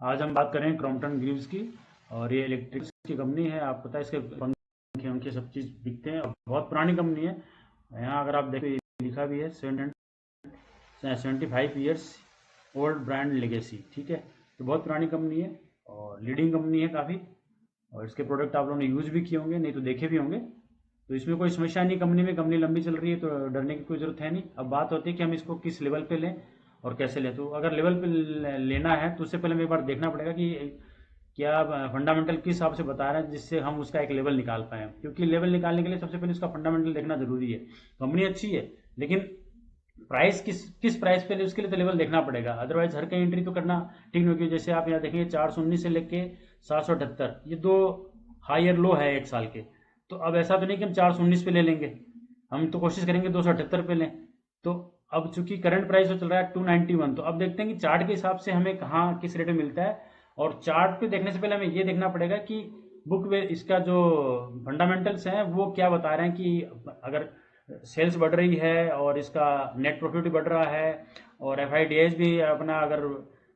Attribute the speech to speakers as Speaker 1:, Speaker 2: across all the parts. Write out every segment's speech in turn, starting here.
Speaker 1: आज हम बात करें क्रॉम्पटन ग्रीव्स की। और ये इलेक्ट्रिक्स की कंपनी है। आप पता है इसके पंखे उनके सब चीज़ बिकते हैं और बहुत पुरानी कंपनी है। यहाँ अगर आप देखो लिखा भी है 75 ईयर्स ओल्ड ब्रांड लेगेसी। ठीक है, तो बहुत पुरानी कंपनी है और लीडिंग कंपनी है काफ़ी। और इसके प्रोडक्ट आप लोगों ने यूज़ भी किए होंगे, नहीं तो देखे भी होंगे। तो इसमें कोई समस्या नहीं, कंपनी लंबी चल रही है तो डरने की कोई ज़रूरत है नहीं। अब बात होती है कि हम इसको किस लेवल पे लें और कैसे लें। तो अगर लेवल पे लेना है तो उससे पहले हमें एक बार देखना पड़ेगा कि क्या फंडामेंटल किस हिसाब से बता रहे हैं, जिससे हम उसका एक लेवल निकाल पाएँ। क्योंकि लेवल निकालने के लिए सबसे पहले उसका फंडामेंटल देखना जरूरी है। कंपनी अच्छी है लेकिन प्राइस किस प्राइस पे ले, उसके लिए तो लेवल देखना पड़ेगा। अदरवाइज हर कहीं एंट्री तो करना ठीक नहीं होगी। जैसे आप यहाँ देखेंगे 419 से लेके 778, ये दो हायर लो है एक साल के। तो अब ऐसा तो नहीं कि हम 419 पे ले लेंगे, हम तो कोशिश करेंगे 278 पे लें। तो अब चूंकि करंट प्राइस जो चल रहा है 291, तो अब देखते हैं कि चार्ट के हिसाब से हमें कहाँ किस रेट में मिलता है। और चार्ट पे देखने से पहले हमें ये देखना पड़ेगा कि बुक में इसका जो फंडामेंटल्स हैं वो क्या बता रहे हैं कि अगर सेल्स बढ़ रही है और इसका नेट प्रॉफिट भी बढ़ रहा है और एफ भी अपना अगर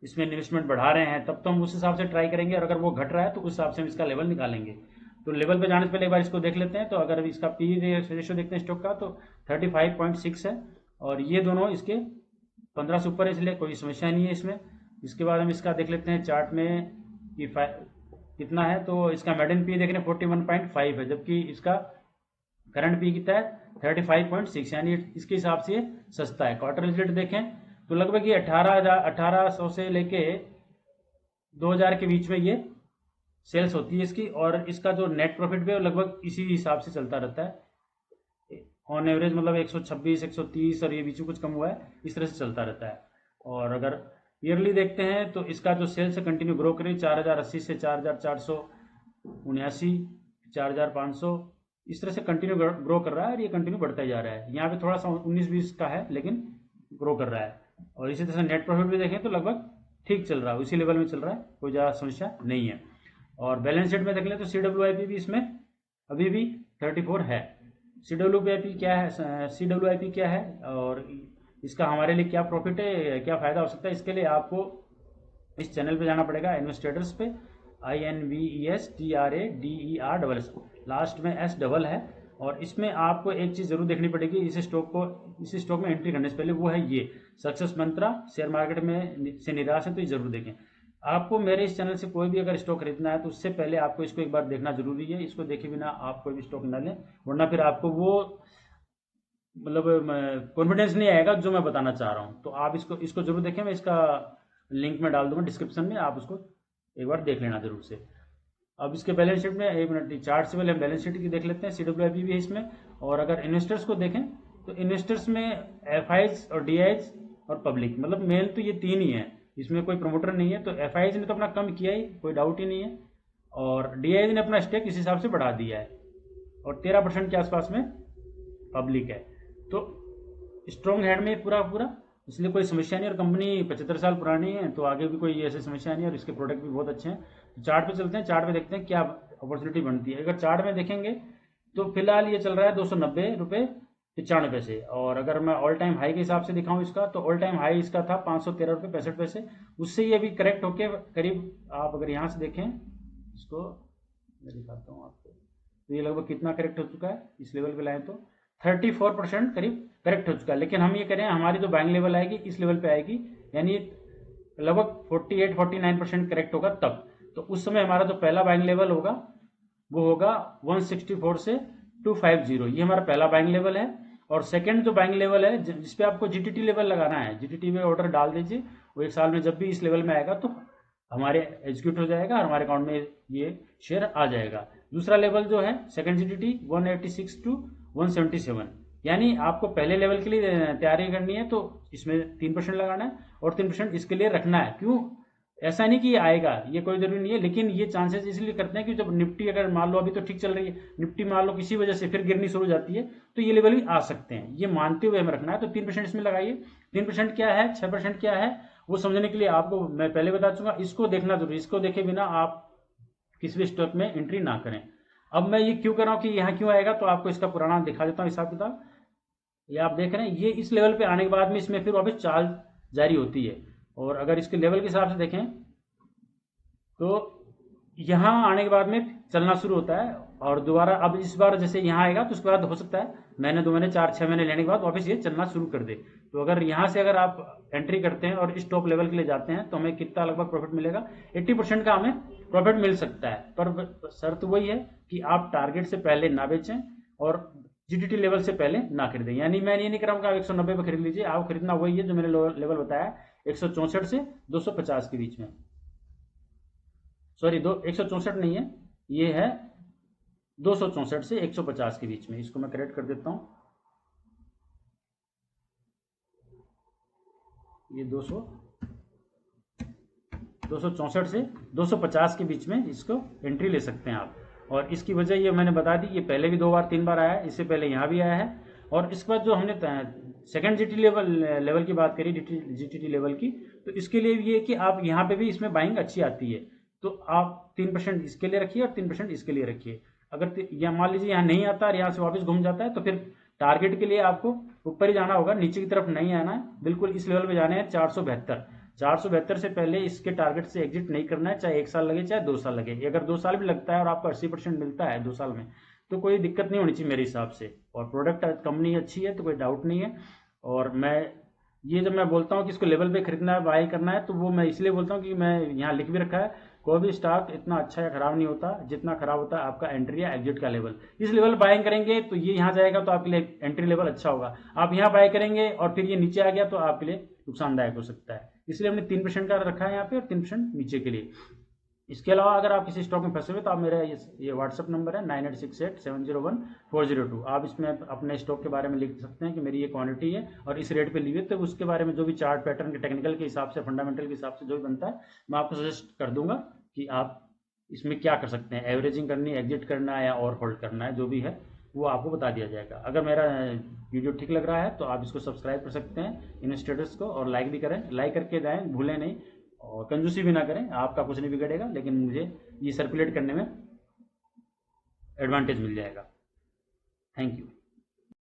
Speaker 1: इसमें इन्वेस्टमेंट बढ़ा रहे हैं, तब तो हम उस हिसाब से ट्राई करेंगे। और अगर वो घट रहा है तो उस हिसाब से हम इसका लेवल निकालेंगे। तो लेवल पे जाने से पहले एक बार इसको देख लेते हैं। तो अगर इसका पी रेशियो देखते हैं स्टॉक का, तो 35.6 है और ये दोनों इसके 15 से ऊपर है, इसलिए कोई समस्या नहीं है इसमें। इसके बाद हम इसका देख लेते हैं चार्ट में कि कितना है। तो इसका मेडन पी देख रहे हैं 41.5 है, जबकि इसका करंट पी कितना है 35.6, यानी इसके हिसाब से सस्ता है। क्वार्टर रिजल्ट देखें तो लगभग ये 1800 से लेके 2000 के बीच में ये सेल्स होती है इसकी। और इसका जो नेट प्रॉफिट भी है लगभग इसी हिसाब से चलता रहता है। ऑन एवरेज मतलब 126, 130 और ये बीच में कुछ कम हुआ है, इस तरह से चलता रहता है। और अगर ईयरली देखते हैं तो इसका जो सेल्स है कंटिन्यू ग्रो करी 4080 से 4479, 4500, इस तरह से कंटिन्यू ग्रो कर रहा है और ये कंटिन्यू बढ़ता ही जा रहा है। यहाँ पे थोड़ा सा 19-20 का है लेकिन ग्रो कर रहा है। और इसी तरह से नेट प्रॉफिट भी देखें तो लगभग ठीक चल रहा है, उसी लेवल में चल रहा है, कोई ज़्यादा समस्या नहीं है। और बैलेंस शीट में देख लें तो CWIP भी इसमें अभी भी 34 है। CWIP क्या है और इसका हमारे लिए क्या प्रॉफिट है, क्या फ़ायदा हो सकता है, इसके लिए आपको इस चैनल पे जाना पड़ेगा, इन्वेस्टर्स पे, INVESTRADER, लास्ट में S डबल है। और इसमें आपको एक चीज़ जरूर देखनी पड़ेगी इस स्टॉक में एंट्री करने से पहले, वो है ये सक्सेस मंत्रा। शेयर मार्केट में से निराश है तो ये जरूर देखें। आपको मेरे इस चैनल से कोई भी अगर स्टॉक खरीदना है तो उससे पहले आपको इसको एक बार देखना जरूरी है। इसको देखे बिना आप कोई भी स्टॉक ना लें, वरना फिर आपको वो मतलब कॉन्फिडेंस नहीं आएगा जो मैं बताना चाह रहा हूँ। तो आप इसको जरूर देखें। मैं इसका लिंक में डाल दूंगा डिस्क्रिप्शन में, आप उसको एक बार देख लेना जरूर से। अब इसके बैलेंस शीट में एक मिनट, चार्ट से पहले हम बैलेंस शीट की देख लेते हैं। CWIP भी है इसमें। और अगर इन्वेस्टर्स को देखें तो इन्वेस्टर्स में FIs और DIs और पब्लिक, मतलब मेन तो ये तीन ही है, इसमें कोई प्रमोटर नहीं है। तो FIs ने तो अपना कम किया ही, कोई डाउट ही नहीं है। और DIs ने अपना स्टेक इस हिसाब से बढ़ा दिया है। और 13% के आसपास में पब्लिक है। तो स्ट्रॉन्ग हैंड में पूरा पूरा, इसलिए कोई समस्या नहीं। और कंपनी 75 साल पुरानी है तो आगे भी कोई ऐसी समस्या नहीं है। और इसके प्रोडक्ट भी बहुत अच्छे हैं। तो चार्ट पे चलते हैं, चार्ट पे देखते हैं क्या अपॉर्चुनिटी बनती है। अगर चार्ट में देखेंगे तो फिलहाल ये चल रहा है 290 रुपये 95 पैसे। और अगर मैं ऑल टाइम हाई के हिसाब से दिखाऊं इसका, तो ऑल टाइम हाई इसका था 513 रुपये 65 पैसे। उससे ये अभी करेक्ट होके करीब, आप अगर यहाँ से देखें इसको, मैं दिखाता हूँ आपको, तो ये लगभग कितना करेक्ट हो चुका है इस लेवल पे लाए तो 34% करीब करेक्ट हो चुका है। लेकिन हम ये करें हमारी जो बाइंग लेवल आएगी इस लेवल पे आएगी, यानी लगभग 48-49% करेक्ट होगा तब। तो उस समय हमारा जो पहला बाइंग लेवल होगा वो होगा 164 से 250, ये हमारा पहला बाइंग लेवल है। और सेकंड जो बाइंग लेवल है जिसपे आपको GTT लेवल लगाना है, GTT में ऑर्डर डाल दीजिए। वो एक साल में जब भी इस लेवल में आएगा तो हमारे एग्जीक्यूट हो जाएगा और हमारे अकाउंट में ये शेयर आ जाएगा। दूसरा लेवल जो है सेकंड GTT 186 to 177, यानी आपको पहले लेवल के लिए तैयारी करनी है तो इसमें 3% लगाना है और 3% इसके लिए रखना है। क्यों, ऐसा नहीं कि ये आएगा, ये कोई जरूरी नहीं है, लेकिन ये चांसेस इसलिए करते हैं कि जब निफ्टी अगर मान लो अभी तो ठीक चल रही है, निफ्टी मान लो किसी वजह से फिर गिरनी शुरू हो जाती है तो ये लेवल भी आ सकते हैं, ये मानते हुए हमें रखना है। तो 3% इसमें लगाइए। 3% क्या है, 6% क्या है, वो समझने के लिए आपको मैं पहले बता चुका, इसको देखना जरूरी। इसको देखे बिना आप किसी भी स्टॉक में एंट्री ना करें। अब मैं ये क्यों कर रहा हूँ कि यहाँ क्यों आएगा, तो आपको इसका पुराना दिखा देता हूँ हिसाब किताब। ये आप देख रहे हैं, ये इस लेवल पे आने के बाद में इसमें फिर वापस चाल जारी होती है। और अगर इसके लेवल के हिसाब से देखें तो यहाँ आने के बाद में चलना शुरू होता है, और दोबारा अब इस बार जैसे यहाँ आएगा तो उसके बाद हो सकता है महीने 2 महीने 4-6 महीने लेने के बाद वापस ये चलना शुरू कर दे। तो अगर यहाँ से अगर आप एंट्री करते हैं और इस टॉप लेवल के लिए जाते हैं तो हमें कितना लगभग प्रॉफिट मिलेगा, 80% का हमें प्रॉफिट मिल सकता है। पर शर्त वही है कि आप टारगेट से पहले ना बेचें और जीटीटी लेवल से पहले ना खरीदें। यानी मैं ये नहीं कर रहा हूँ कि आप 190 पे खरीद लीजिए, आपको खरीदना वही है जो मैंने लेवल बताया 164 से 250 के बीच में। सॉरी, 164 नहीं है, ये है 264 से 150 के बीच में। इसको मैं करेक्ट कर देता हूं, ये 264 से 250 के बीच में इसको एंट्री ले सकते हैं आप। और इसकी वजह ये मैंने बता दी, ये पहले भी 2 बार 3 बार आया है, इससे पहले यहाँ भी आया है। और इसके बाद जो हमने सेकंड जीटी लेवल की बात करी, जीटीटी लेवल की, तो इसके लिए ये है कि आप यहाँ पे भी इसमें बाइंग अच्छी आती है, तो आप 3% इसके लिए रखिए और 3% इसके लिए रखिए। अगर या मान लीजिए यहाँ नहीं आता और यहाँ से वापस घूम जाता है तो फिर टारगेट के लिए आपको ऊपर ही जाना होगा, नीचे की तरफ नहीं आना है, बिल्कुल इस लेवल पे जाने हैं 472 से पहले इसके टारगेट से एग्जिट नहीं करना है, चाहे 1 साल लगे चाहे 2 साल लगे। अगर 2 साल भी लगता है और आपको 80% मिलता है 2 साल में, तो कोई दिक्कत नहीं होनी चाहिए मेरे हिसाब से। और प्रोडक्ट कंपनी अच्छी है तो कोई डाउट नहीं है। और मैं ये जब मैं बोलता हूँ कि इसको लेवल पे खरीदना है, बाय करना है, तो वो मैं इसलिए बोलता हूँ कि मैं यहाँ लिख भी रखा है, कोई भी स्टॉक इतना अच्छा या खराब नहीं होता जितना खराब होता है आपका एंट्री या एग्जिट का लेवल। इस लेवल बाइंग करेंगे तो ये यहाँ जाएगा तो आपके लिए एंट्री लेवल अच्छा होगा, आप यहाँ बाय करेंगे और फिर ये नीचे आ गया तो आपके लिए नुकसानदायक हो सकता है। इसलिए हमने 3% का रखा है यहाँ पे और 3% नीचे के लिए। इसके अलावा अगर आप किसी स्टॉक में फंसे हुए तो आप मेरा ये व्हाट्सअप नंबर है 9868701402, आप इसमें अपने स्टॉक के बारे में लिख सकते हैं कि मेरी ये क्वांटिटी है और इस रेट पे ली हुई है। तो उसके बारे में जो भी चार्ट पैटर्न के टेक्निकल के हिसाब से, फंडामेंटल के हिसाब से जो भी बनता है, मैं आपको सजेस्ट कर दूंगा कि आप इसमें क्या कर सकते हैं, एवरेजिंग करनी है, एग्जिट करना है या और होल्ड करना है, जो भी है वो आपको बता दिया जाएगा। अगर मेरा वीडियो ठीक लग रहा है तो आप इसको सब्सक्राइब कर सकते हैं इन स्टेटस को, और लाइक भी करें, लाइक करके जाएं, भूलें नहीं, और कंजूसी भी ना करें, आपका कुछ नहीं बिगड़ेगा, लेकिन मुझे ये सर्कुलेट करने में एडवांटेज मिल जाएगा। Thank you.